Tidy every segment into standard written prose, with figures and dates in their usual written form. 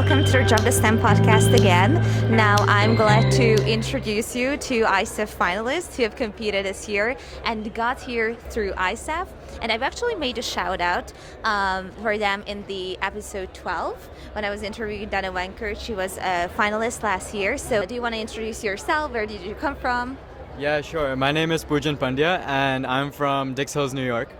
welcome to the Drop the STEM podcast again. Now I'm glad to introduce you to ISEF finalists who have competed this year and got here through ISEF. And I've actually made a shout out for them in the episode 12 when I was interviewing Dana Wenkert. She was a finalist last year. So do you want to introduce yourself? Where did you come from? Yeah, sure. My name is Poojan Pandya and I'm from Dix Hills, New York.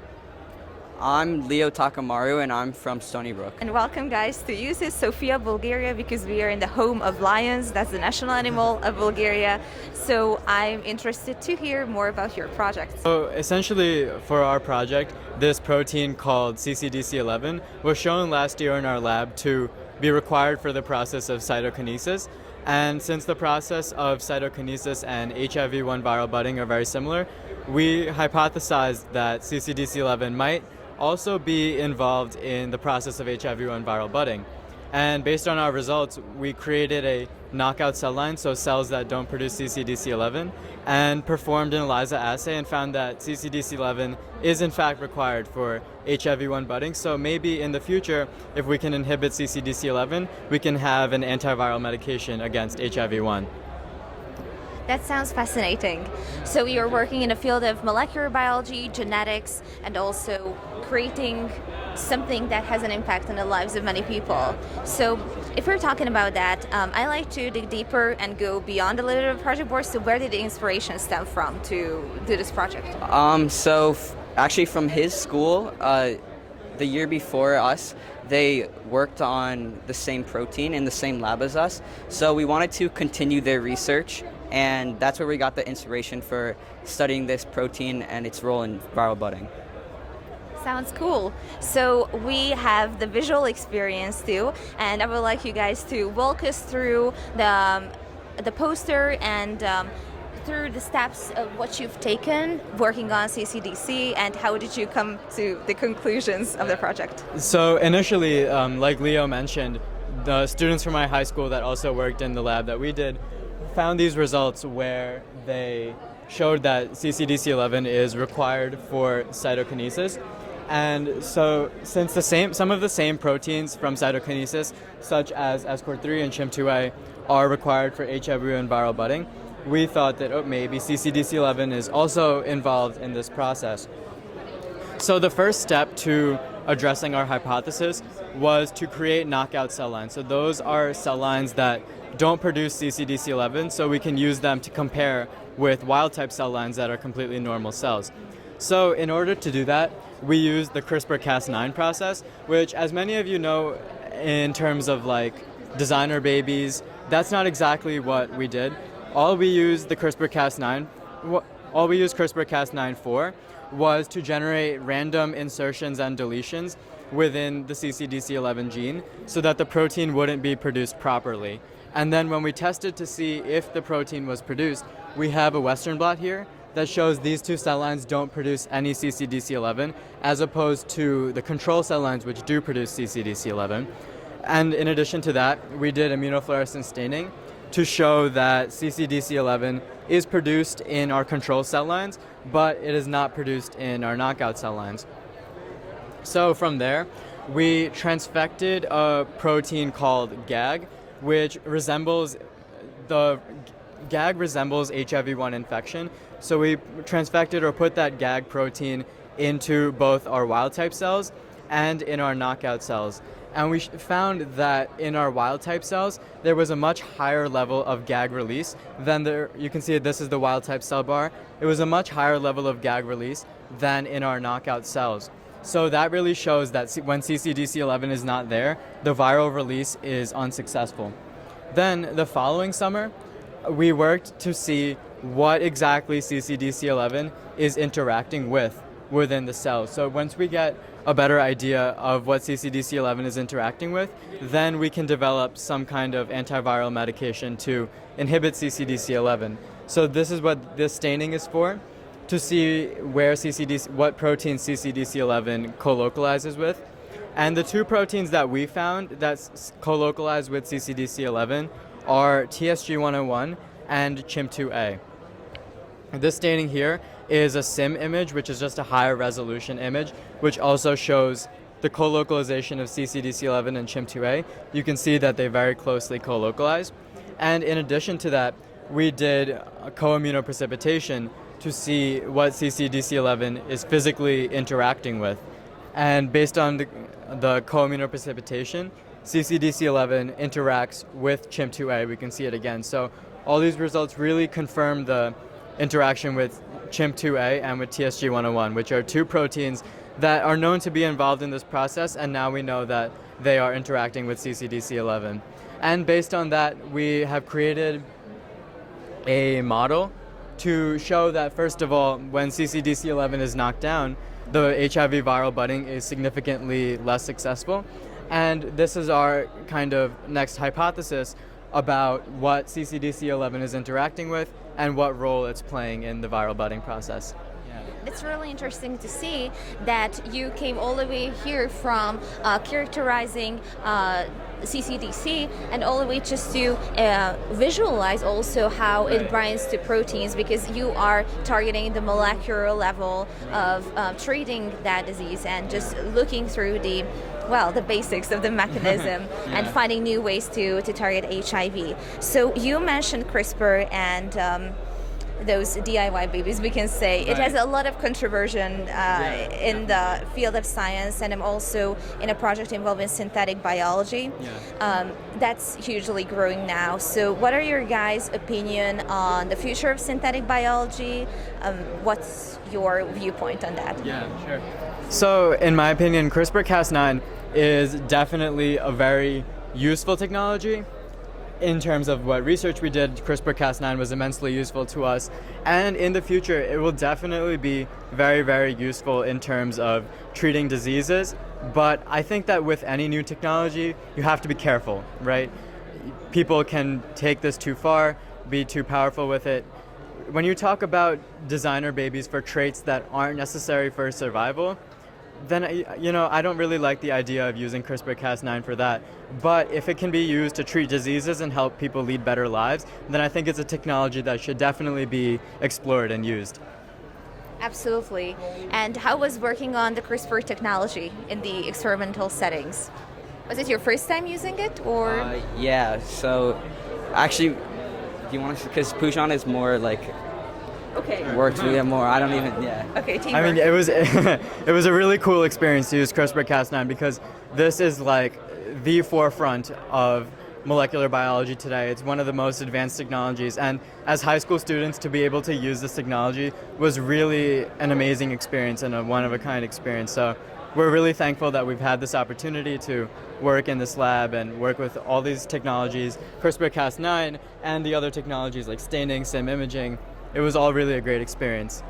I'm Leo Takemaru and I'm from Stony Brook. And welcome guys to EUCYS Sofia, Bulgaria, because we are in the home of lions. That's the national animal of Bulgaria. So I'm interested to hear more about your project. So essentially for our project, this protein called CCDC11 was shown last year in our lab to be required for the process of cytokinesis. And since the process of cytokinesis and HIV-1 viral budding are very similar, we hypothesized that CCDC11 might also be involved in the process of HIV-1 viral budding. And based on our results, we created a knockout cell line, so cells that don't produce CCDC11, and performed an ELISA assay and found that CCDC11 is in fact required for HIV-1 budding. So maybe in the future, if we can inhibit CCDC11, we can have an antiviral medication against HIV-1. That sounds fascinating. So you're working in the field of molecular biology, genetics, and also creating something that has an impact on the lives of many people. So if we're talking about that, I like to dig deeper and go beyond the little project board. So where did the inspiration stem from to do this project? Actually from his school, the year before us, they worked on the same protein in the same lab as us. So we wanted to continue their research, and that's where we got the inspiration for studying this protein and its role in viral budding. Sounds cool. So we have the visual experience too, and I would like you guys to walk us through the poster and through the steps of what you've taken working on CCDC, and how did you come to the conclusions of the project? So initially, like Leo mentioned, the students from my high school that also worked in the lab that we did found these results where they showed that CCDC11 is required for cytokinesis. And so since some of the same proteins from cytokinesis, such as SCOR3 and CHIM2A, are required for HIV and viral budding, we thought that maybe CCDC11 is also involved in this process. So the first step to addressing our hypothesis was to create knockout cell lines. So those are cell lines that don't produce CCDC11, so we can use them to compare with wild-type cell lines that are completely normal cells. So in order to do that, we use the CRISPR-Cas9 process, which, as many of you know, in terms of like designer babies, that's not exactly what we did. All we used CRISPR-Cas9 for was to generate random insertions and deletions within the CCDC11 gene so that the protein wouldn't be produced properly. And then when we tested to see if the protein was produced, we have a Western blot here that shows these two cell lines don't produce any CCDC11, as opposed to the control cell lines which do produce CCDC11. And in addition to that, we did immunofluorescence staining to show that CCDC11 is produced in our control cell lines, but it is not produced in our knockout cell lines. So from there, we transfected a protein called GAG, which resembles HIV-1 infection. So we transfected or put that GAG protein into both our wild-type cells and in our knockout cells. And we found that in our wild-type cells, there was a much higher level of GAG release than you can see this is the wild-type cell bar. It was a much higher level of GAG release than in our knockout cells. So that really shows that when CCDC11 is not there, the viral release is unsuccessful. Then the following summer, we worked to see what exactly CCDC11 is interacting with within the cells. So once we get a better idea of what CCDC11 is interacting with, then we can develop some kind of antiviral medication to inhibit CCDC11. So this is what this staining is for, to see what protein CCDC11 co-localizes with. And the two proteins that we found that's co-localized with CCDC11 are TSG101 and CHIM2A. This staining here is a SIM image, which is just a higher resolution image, which also shows the co-localization of CCDC11 and CHIM2A, you can see that they very closely co-localize. And in addition to that, we did a co-immunoprecipitation to see what CCDC11 is physically interacting with. And based on the co-immunoprecipitation, CCDC11 interacts with CHIM2A. We can see it again. So all these results really confirm the interaction with CHIM2A and with TSG101, which are two proteins that are known to be involved in this process, and now we know that they are interacting with CCDC11. And based on that, we have created a model to show that, first of all, when CCDC11 is knocked down, the HIV viral budding is significantly less successful. And this is our kind of next hypothesis about what CCDC11 is interacting with and what role it's playing in the viral budding process. It's really interesting to see that you came all the way here from characterizing CCDC and all the way just to visualize also how it binds to proteins, because you are targeting the molecular level of treating that disease and just looking through the basics of the mechanism and finding new ways to target HIV. So you mentioned CRISPR and those DIY babies, we can say. It has a lot of controversy in the field of science, and I'm also in a project involving synthetic biology. That's hugely growing now. So what are your guys' opinion on the future of synthetic biology? What's your viewpoint on that? Yeah, sure. So in my opinion, CRISPR-Cas9 is definitely a very useful technology. In terms of what research we did, CRISPR-Cas9 was immensely useful to us, and in the future it will definitely be very, very useful in terms of treating diseases. But I think that with any new technology, you have to be careful, right? People can take this too far, be too powerful with it. When you talk about designer babies for traits that aren't necessary for survival, then I don't really like the idea of using CRISPR-Cas9 for that. But if it can be used to treat diseases and help people lead better lives, then I think it's a technology that should definitely be explored and used. Absolutely. And how was working on the CRISPR technology in the experimental settings? Was it your first time using it, or? Yeah, so actually, do you want to, because Poojan is more like, works with it more. I don't even, Okay, teamwork. I mean, it was it was a really cool experience to use CRISPR-Cas9 because this is like the forefront of molecular biology today. It's one of the most advanced technologies, and as high school students, to be able to use this technology was really an amazing experience and a one-of-a-kind experience. So we're really thankful that we've had this opportunity to work in this lab and work with all these technologies, CRISPR-Cas9 and the other technologies like staining, sim imaging. It was all really a great experience.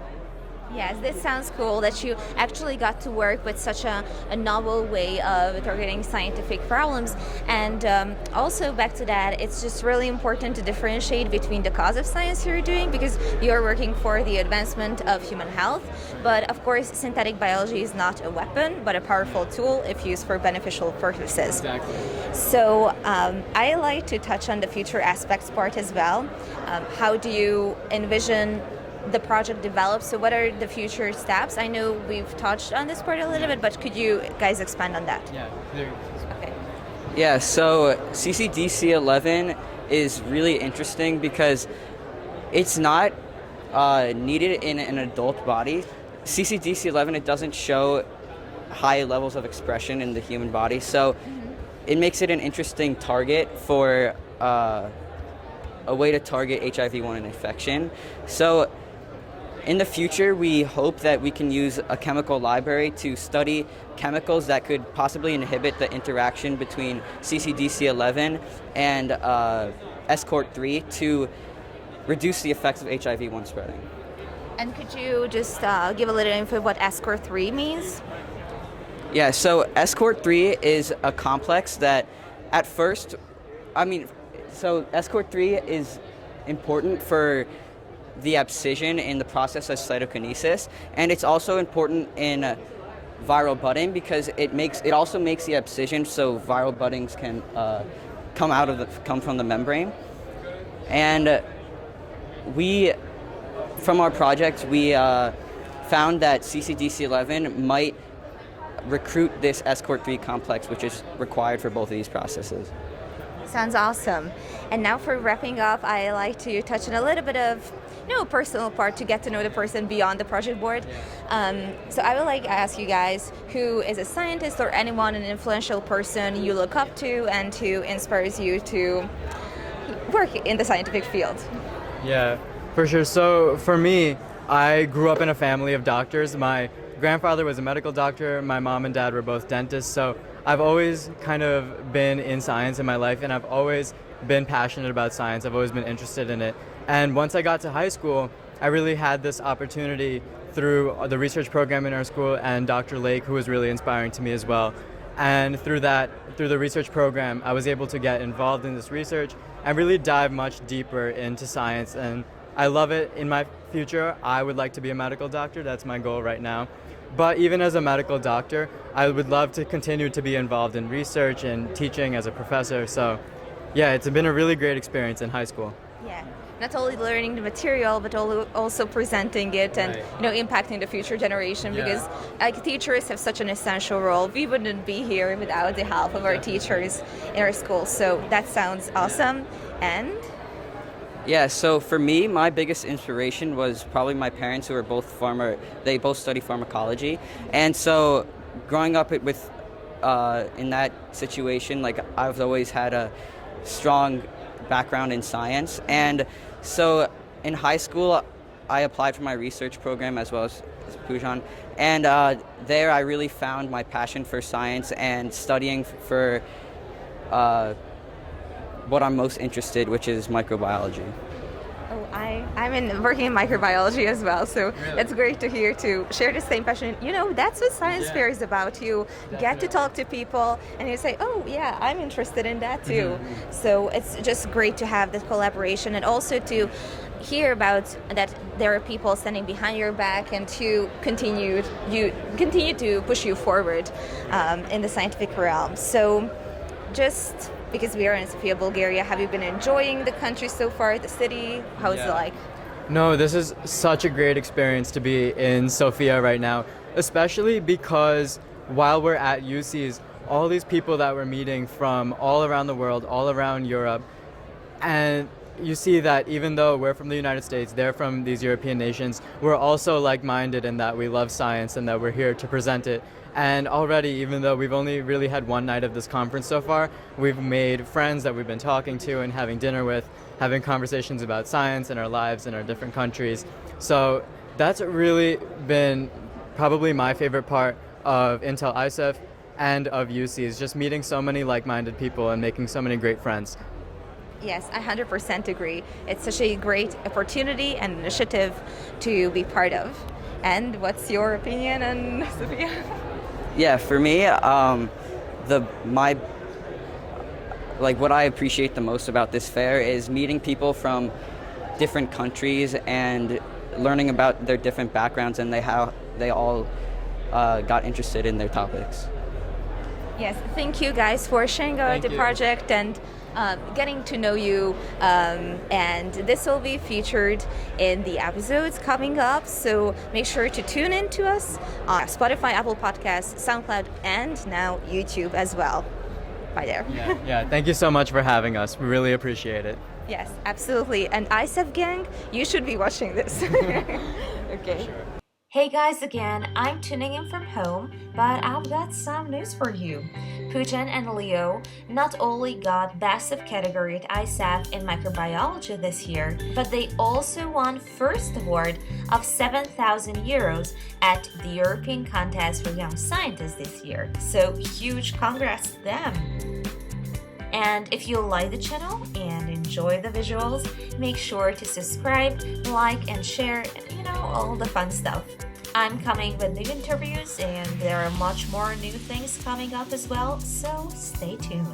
Yes, this sounds cool that you actually got to work with such a novel way of targeting scientific problems. And also back to that, it's just really important to differentiate between the cause of science you're doing, because you're working for the advancement of human health. But of course, synthetic biology is not a weapon, but a powerful tool if used for beneficial purposes. Exactly. So I like to touch on the future aspects part as well. How do you envision the project develops? So what are the future steps? I know we've touched on this part a little bit, but could you guys expand on that? Okay. Yeah, so CCDC11 is really interesting because it's not needed in an adult body. CCDC11, it doesn't show high levels of expression in the human body, so it makes it an interesting target for a way to target HIV-1 infection. So in the future, we hope that we can use a chemical library to study chemicals that could possibly inhibit the interaction between CCDC11 and SCORT3 to reduce the effects of HIV-1 spreading. And could you just give a little info what SCORT3 means? Yeah, so SCORT3 is a complex that at first, so SCORT3 is important for the abscission in the process of cytokinesis, and it's also important in viral budding because it also makes the abscission so viral buddings can come from the membrane. And from our project, we found that CCDC11 might recruit this escort 3 complex, which is required for both of these processes. Sounds awesome. And now for wrapping up, I like to touch on a little bit of personal part to get to know the person beyond the project board. So I would like to ask you guys who is a scientist or anyone, an influential person you look up to and who inspires you to work in the scientific field. Yeah, for sure. So for me, I grew up in a family of doctors. My grandfather was a medical doctor. My mom and dad were both dentists. So I've always kind of been in science in my life, and I've always been passionate about science. I've always been interested in it. And once I got to high school, I really had this opportunity through the research program in our school and Dr. Lake, who was really inspiring to me as well. And through the research program, I was able to get involved in this research and really dive much deeper into science. And I love it. In my future, I would like to be a medical doctor. That's my goal right now. But even as a medical doctor, I would love to continue to be involved in research and teaching as a professor. So yeah, it's been a really great experience in high school. Yeah. Not only learning the material, but also presenting it and impacting the future generation. Because teachers have such an essential role. We wouldn't be here without the help of our teachers in our school. So that sounds awesome. And yeah, so for me, my biggest inspiration was probably my parents, who are both they both study pharmacology. And so growing up with in that situation, like, I've always had a strong background in science. And so in high school, I applied for my research program as well as Poojan. And there I really found my passion for science and studying for what I'm most interested, which is microbiology. Oh, I'm working in microbiology as well, so it's great to hear to share the same passion. That's what science fair is about. You get to talk to people and you say, oh yeah, I'm interested in that too. So it's just great to have this collaboration and also to hear about that there are people standing behind your back and to continue to push you forward in the scientific realm. So just because we are in Sofia, Bulgaria, have you been enjoying the country so far, the city? How is it like? No, this is such a great experience to be in Sofia right now, especially because while we're at EUCYS, all these people that we're meeting from all around the world, all around Europe, and you see that even though we're from the United States, they're from these European nations, we're also like-minded in that we love science and that we're here to present it. And already, even though we've only really had one night of this conference so far, we've made friends that we've been talking to and having dinner with, having conversations about science and our lives in our different countries. So that's really been probably my favorite part of Intel ISEF and of EUCYS, just meeting so many like-minded people and making so many great friends. Yes, I 100% agree. It's such a great opportunity and initiative to be part of. And what's your opinion on Sofia? Yeah, for me, what I appreciate the most about this fair is meeting people from different countries and learning about their different backgrounds and how they all got interested in their topics. Yes, thank you guys for sharing about the project and getting to know you, and this will be featured in the episodes coming up, so make sure to tune in to us on Spotify, Apple Podcasts, SoundCloud, and now YouTube as well. Bye there. Yeah, thank you so much for having us. We really appreciate it. Yes, absolutely. And ISEF gang, you should be watching this. Okay. Sure. Hey guys, again, I'm tuning in from home, but I've got some news for you. Poojan and Leo not only got Best of Category at ISEF in Microbiology this year, but they also won first award of 7,000 euros at the European Contest for Young Scientists this year. So huge congrats to them! And if you like the channel and enjoy the visuals, make sure to subscribe, like, and share, all the fun stuff. I'm coming with new interviews and there are much more new things coming up as well, so stay tuned.